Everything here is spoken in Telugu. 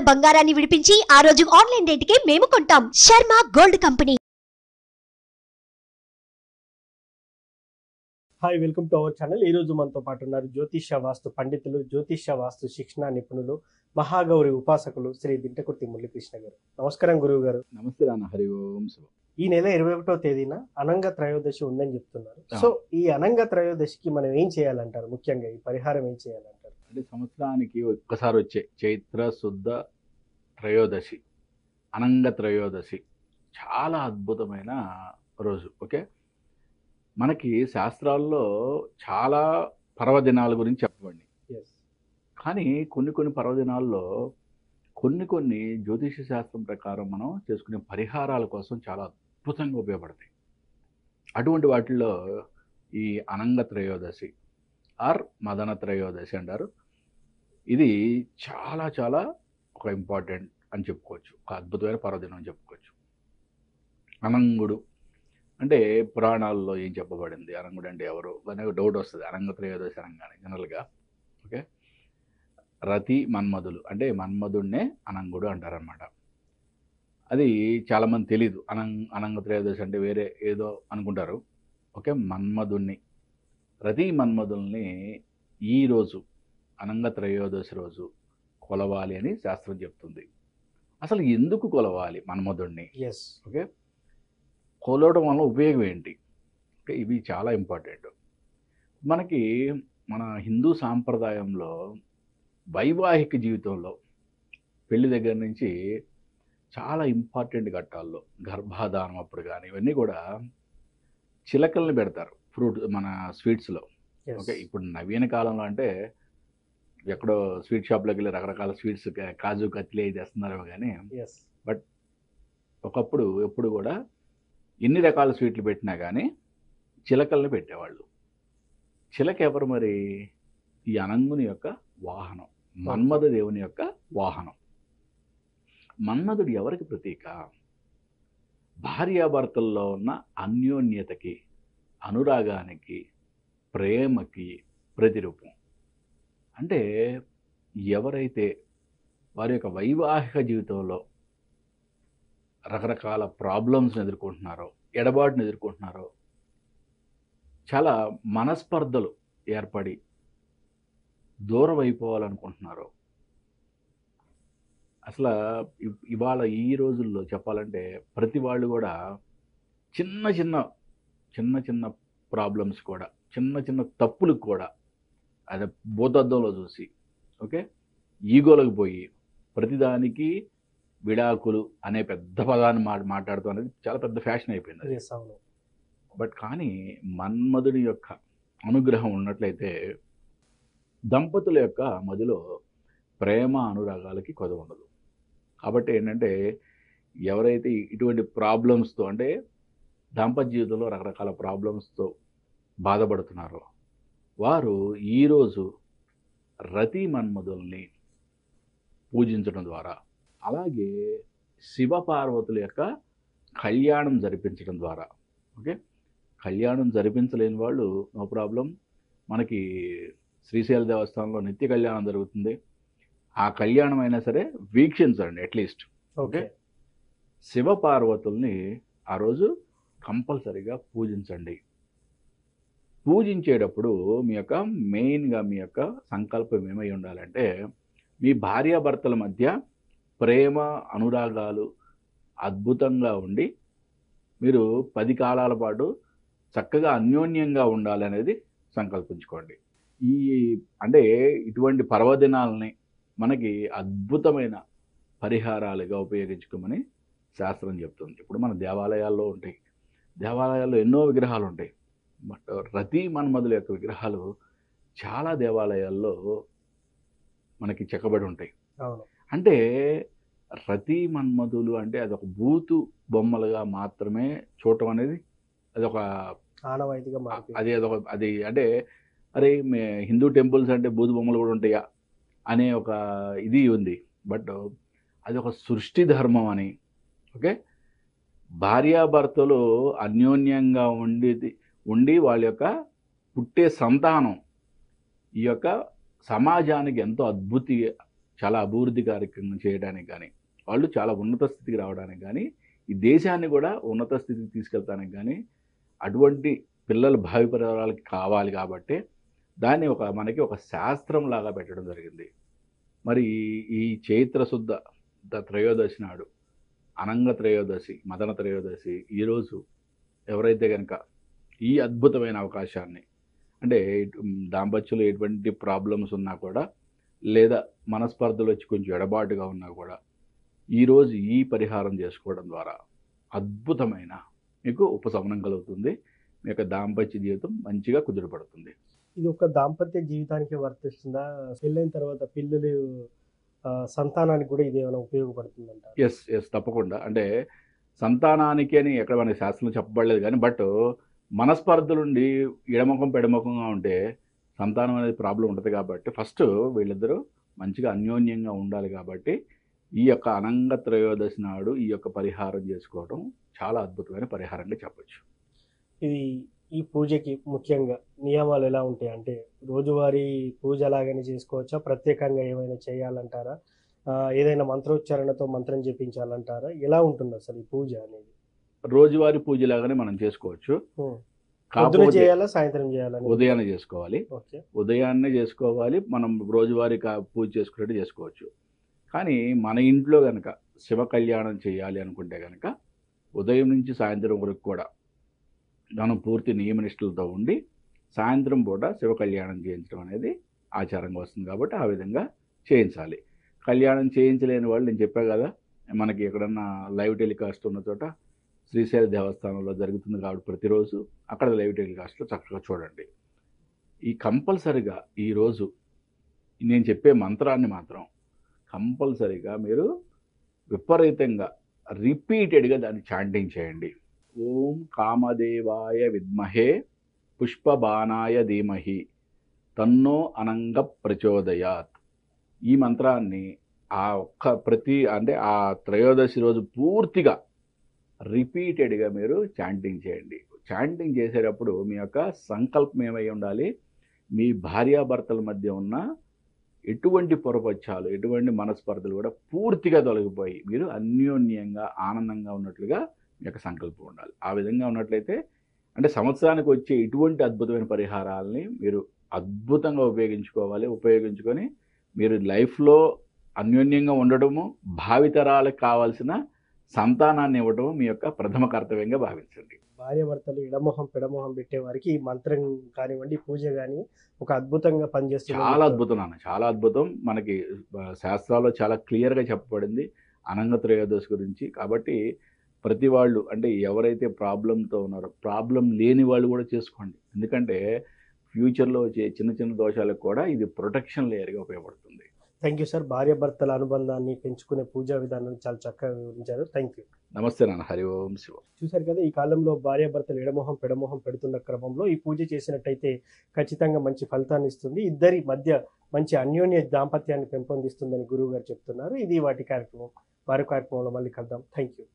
తాకట్టులో ఉన్న బంగారాన్ని విడిపించి ఆ రోజు ఆన్లైన్ రేటుకే మేము కొంటాం. Sharma gold company. Hi, welcome to our channel. ఈ రోజు మనతో పాటు ఉన్నారు జ్యోతిష్య వాస్తు పండితులు, జ్యోతిష్య వాస్తు శిక్షణ నిపుణులు, మహాగౌరి ఉపాసకులు శ్రీ దింటకుర్తి మురళీకృష్ణ గారు. నమస్కారం గురువు గారు. నమస్తే నాన్న. హరి ఓం శివ. ఈ నెల 21వ తేదీన అనంగ త్రయోదశి ఉందని చెప్తున్నారు. సో ఈ అనంగ త్రయోదశికి మనం ఏం చేయాలంటారు? ముఖ్యంగా ఈ పరిహారం ఏం చేయాలంటారు? అంటే సంవత్సరానికి ఒక్కసారి వచ్చే చైత్ర శుద్ధ త్రయోదశి, అనంగ త్రయోదశి చాలా అద్భుతమైన రోజు. ఓకే, మనకి శాస్త్రాల్లో చాలా పర్వదినాల గురించి చెప్పబడి, కానీ కొన్ని పర్వదినాల్లో కొన్ని జ్యోతిష శాస్త్రం ప్రకారం మనం చేసుకునే పరిహారాల కోసం చాలా అద్భుతంగా ఉపయోగపడతాయి. అటువంటి వాటిల్లో ఈ అనంగ త్రయోదశి ఆర్ మదన త్రయోదశి అంటారు. ఇది చాలా చాలా ఒక ఇంపార్టెంట్ అని చెప్పుకోవచ్చు, ఒక అద్భుతమైన పర్వదినం అని చెప్పుకోవచ్చు. అనంగుడు అంటే పురాణాల్లో ఏం చెప్పబడింది, అనంగుడు అంటే ఎవరు అనే డౌట్ వస్తుంది అనంగ త్రయోదశి అనగానే జనరల్గా. ఓకే, రతి మన్మధులు అంటే మన్మధుడినే అనంగుడు అంటారనమాట. అది చాలామంది తెలీదు. అనంగ త్రయోదశి అంటే వేరే ఏదో అనుకుంటారు. ఓకే, మన్మధుడిని, రతి మన్మధుల్ని ఈరోజు అనంగ త్రయోదశి రోజు కొలవాలి అని శాస్త్రం చెప్తుంది. అసలు ఎందుకు కొలవాలి మన్మధుడిని? ఓకే, కొలవడం వల్ల ఉపయోగం ఏంటి? ఓకే, ఇవి చాలా ఇంపార్టెంట్. మనకి మన హిందూ సాంప్రదాయంలో వైవాహిక జీవితంలో పెళ్లి దగ్గర నుంచి చాలా ఇంపార్టెంట్ ఘట్టాల్లో గర్భాధానం అప్పుడు కానీ ఇవన్నీ కూడా చిలకల్ని పెడతారు ఫ్రూట్ మన స్వీట్స్లో. ఓకే, ఇప్పుడు నవీన కాలంలో అంటే ఎక్కడో స్వీట్ షాప్లోకి వెళ్ళి రకరకాల స్వీట్స్ కాజు కత్తిలే తెస్తున్నారేమో కానీ, బట్ ఒకప్పుడు ఎప్పుడు కూడా ఎన్ని రకాల స్వీట్లు పెట్టినా కానీ చిలకల్ని పెట్టేవాళ్ళు. చిలక ఎవరు మరి? ఈ అనంగుని యొక్క వాహనం, మన్మథ దేవుని యొక్క వాహనం. మన్మధుడు ఎవరికి ప్రతీక? భార్యాభర్తల్లో ఉన్న అన్యోన్యతకి, అనురాగానికి, ప్రేమకి ప్రతిరూపం. అంటే ఎవరైతే వారి యొక్క వైవాహిక జీవితంలో రకరకాల ప్రాబ్లమ్స్ని ఎదుర్కొంటున్నారో, ఎడబాటుని ఎదుర్కొంటున్నారో, చాలా మనస్పర్ధలు ఏర్పడి దూరం అయిపోవాలనుకుంటున్నారో, అసలు ఇవాళ ఈ రోజుల్లో చెప్పాలంటే ప్రతి వాళ్ళు కూడా చిన్న చిన్న ప్రాబ్లమ్స్ కూడా, చిన్న తప్పులకు కూడా అదే భూతద్దంలో చూసి, ఓకే, ఈగోలకు పోయి ప్రతిదానికి విడాకులు అనే పెద్ద పదాన్ని మాట్లాడుతూ అనేది చాలా పెద్ద ఫ్యాషన్ అయిపోయింది. బట్ కానీ మన్మధుడి యొక్క అనుగ్రహం ఉన్నట్లయితే దంపతుల యొక్క మధ్యలో ప్రేమ అనురాగాలకి కొదవ ఉండదు. కాబట్టి ఏంటంటే ఎవరైతే ఇటువంటి ప్రాబ్లమ్స్తో, అంటే దాంపత్య జీవితంలో రకరకాల ప్రాబ్లమ్స్తో బాధపడుతున్నారో వారు ఈరోజు రతి మన్మధుల్ని పూజించడం ద్వారా, అలాగే శివపార్వతుల యొక్క కళ్యాణం జరిపించడం ద్వారా, ఓకే, కళ్యాణం జరిపించలేని వాళ్ళు నో ప్రాబ్లం, మనకి శ్రీశైల దేవస్థానంలో నిత్య కళ్యాణం జరుగుతుంది. ఆ కళ్యాణం అయినా సరే వీక్షించండి అట్లీస్ట్. ఓకే, శివపార్వతుల్ని ఆ రోజు కంపల్సరీగా పూజించండి. పూజించేటప్పుడు మీ యొక్క మెయిన్గా మీ యొక్క సంకల్పం ఏమై ఉండాలంటే, మీ భార్యాభర్తల మధ్య ప్రేమ అనురాగాలు అద్భుతంగా ఉండి మీరు 10 కాలాల పాటు చక్కగా అన్యోన్యంగా ఉండాలి అనేది సంకల్పించుకోండి. అంటే ఇటువంటి పర్వదినాలని మనకి అద్భుతమైన పరిహారాలుగా ఉపయోగించుకోమని శాస్త్రం చెప్తుంది. ఇప్పుడు మన దేవాలయాల్లో ఉంటాయి, దేవాలయాల్లో ఎన్నో విగ్రహాలు ఉంటాయి. బట్ రతి మన్మధుల యొక్క విగ్రహాలు చాలా దేవాలయాల్లో మనకి చెక్కబడి ఉంటాయి. అంటే రతి మన్మధులు అంటే అదొక బూతు బొమ్మలుగా మాత్రమే చూడటం అనేది అదొక ఆనవాయితీగా అది అంటే అరే హిందూ టెంపుల్స్ అంటే బూతు బొమ్మలు కూడా ఉంటాయా అనే ఒక ఇది ఉంది. బట్ అది ఒక సృష్టి ధర్మం అని. ఓకే, భార్యాభర్తలు అన్యోన్యంగా ఉండి వాళ్ళ యొక్క పుట్టే సంతానం ఈ యొక్క సమాజానికి ఎంతో చాలా అభివృద్ధి కార్యక్రమం చేయడానికి కానీ, వాళ్ళు చాలా ఉన్నత స్థితికి రావడానికి కానీ, ఈ దేశాన్ని కూడా ఉన్నత స్థితికి తీసుకెళ్తానికి కానీ, అటువంటి పిల్లల భావి పరివారాలకి కావాలి కాబట్టి దాన్ని మనకి ఒక శాస్త్రం లాగా పెట్టడం జరిగింది. మరి ఈ చైత్ర శుద్ధ త్రయోదశి నాడు, అనంగ త్రయోదశి, మదన త్రయోదశి, ఈరోజు ఎవరైతే కనుక ఈ అద్భుతమైన అవకాశాన్ని, అంటే దాంపత్యంలో ఎటువంటి ప్రాబ్లమ్స్ ఉన్నా కూడా, లేదా మనస్పర్ధలు వచ్చి కొంచెం ఎడబాటుగా ఉన్నా కూడా, ఈరోజు ఈ పరిహారం చేసుకోవడం ద్వారా అద్భుతమైన మీకు ఉపశమనం కలుగుతుంది. మీ యొక్క దాంపత్య జీవితం మంచిగా కుదురుపడుతుంది. ఇది ఒక దాంపత్య జీవితానికి వర్తిస్తుందా? పెళ్ళైన తర్వాత పిల్లలు సంతానానికి కూడా ఇది ఏమైనా ఉపయోగపడుతుందంట? ఎస్ తప్పకుండా. అంటే సంతానానికి అని ఎక్కడ మన శాస్త్రంలో చెప్పబడలేదు కానీ, బట్ మనస్పర్ధలుండి ఎడముఖం పెడముఖంగా ఉంటే సంతానం అనేది ప్రాబ్లం ఉంటుంది. కాబట్టి ఫస్ట్ వీళ్ళిద్దరూ మంచిగా అన్యోన్యంగా ఉండాలి. కాబట్టి ఈ యొక్క అనంగ త్రయోదశి నాడు ఈ యొక్క పరిహారం చేసుకోవడం చాలా అద్భుతమైన పరిహారంగా చెప్పచ్చు. ఈ పూజకి ముఖ్యంగా నియమాలు ఎలా ఉంటాయి? అంటే రోజువారీ పూజ లాగానే చేసుకోవచ్చా? ప్రత్యేకంగా ఏమైనా చేయాలంటారా? ఏదైనా మంత్రోచ్చారణతో మంత్రం జపించాలంటారా? ఎలా ఉంటుంది అసలు ఈ పూజ అనేది? రోజువారీ పూజలాగానే మనం చేసుకోవచ్చు. పొద్దున చేయాలా, సాయంత్రం చేయాలా? ఉదయాన్నే చేసుకోవాలి. ఉదయాన్నే చేసుకోవాలి. మనం రోజువారీ పూజ చేసుకున్నట్టు చేసుకోవచ్చు. కానీ మన ఇంట్లో కనుక శివ కళ్యాణం చేయాలి అనుకుంటే కనుక ఉదయం నుంచి సాయంత్రం వరకు కూడా మనం పూర్తి నియమనిష్టలతో ఉండి సాయంత్రం పూట శివ కళ్యాణం చేయించడం అనేది ఆచారంగా వస్తుంది. కాబట్టి ఆ విధంగా చేయించాలి. కళ్యాణం చేయించలేని వాళ్ళు, నేను చెప్పా కదా, మనకి ఎక్కడన్నా లైవ్ టెలికాస్ట్ ఉన్న చోట శ్రీశైల దేవస్థానంలో జరుగుతుంది కాబట్టి ప్రతిరోజు అక్కడ లైవ్ టెలికాస్ట్లో చక్కగా చూడండి. ఈ కంపల్సరిగా ఈరోజు నేను చెప్పే మంత్రాన్ని మాత్రం కంపల్సరిగా మీరు విపరీతంగా రిపీటెడ్గా దాన్ని చాంటింగ్ చేయండి. ఓం కామదేవాయ విద్మహే పుష్పబాణాయ ధీమహి తన్నో అనంగ ప్రచోదయాత్. ఈ మంత్రాన్ని ఆ త్రయోదశి రోజు పూర్తిగా రిపీటెడ్గా మీరు చాంటింగ్ చేయండి. చాంటింగ్ చేసేటప్పుడు మీ యొక్క సంకల్పం ఏమై ఉండాలి? మీ భార్యాభర్తల మధ్య ఉన్న ఎటువంటి పొరపచ్చాలు, ఎటువంటి మనస్పర్ధలు కూడా పూర్తిగా తొలగిపోయి మీరు అన్యోన్యంగా ఆనందంగా ఉన్నట్లుగా మీ యొక్క సంకల్పం ఉండాలి. ఆ విధంగా ఉన్నట్లయితే అంటే సంవత్సరానికి వచ్చే ఇటువంటి అద్భుతమైన పరిహారాలని మీరు అద్భుతంగా ఉపయోగించుకొని మీరు లైఫ్లో అన్యోన్యంగా ఉండడము, భావితరాలకు కావాల్సిన సంతానాన్ని ఇవ్వడము మీ యొక్క ప్రథమ కర్తవ్యంగా భావించండి. భార్యాభర్తలు ఎడమొహం పెడమొహం పెట్టే వారికి ఈ మంత్రం కానివ్వండి, పూజ కానీ ఒక అద్భుతంగా పనిచేస్తుంది. చాలా అద్భుతం నాన్న, చాలా అద్భుతం. మనకి శాస్త్రాల్లో చాలా క్లియర్గా చెప్పబడింది అనంగ త్రయోదశి గురించి. కాబట్టి ప్రతి వాళ్ళు, అంటే ఎవరైతే ప్రాబ్లంతో ఉన్నారో, ప్రాబ్లం లేని వాళ్ళు కూడా చేసుకోండి. ఎందుకంటే ఫ్యూచర్లో వచ్చే చిన్న చిన్న దోషాలకు కూడా ఇది ప్రొటెక్షన్ లేయర్గా ఉపయోగపడుతుంది. Thank you sir. భార్యాభర్తల అనుబంధాన్ని పెంచుకునే పూజా విధానాన్ని చాలా చక్కగా వివరించారు. Thank you. నమస్తే నాన్న. హరి ఓం శివ. చూశారు కదా, ఈ కాలంలో భార్యాభర్తలు ఎడమొహం పెడమొహం పెడుతున్న క్రమంలో ఈ పూజ చేసినట్టయితే ఖచ్చితంగా మంచి ఫలితాన్ని ఇస్తుంది. ఇద్దరి మధ్య మంచి అన్యోన్య దాంపత్యాన్ని పెంపొందిస్తుందని గురువు గారు చెప్తున్నారు. ఇది వాటి కార్యక్రమం. వారి కార్యక్రమంలో మళ్ళీ కలుద్దాం. Thank you.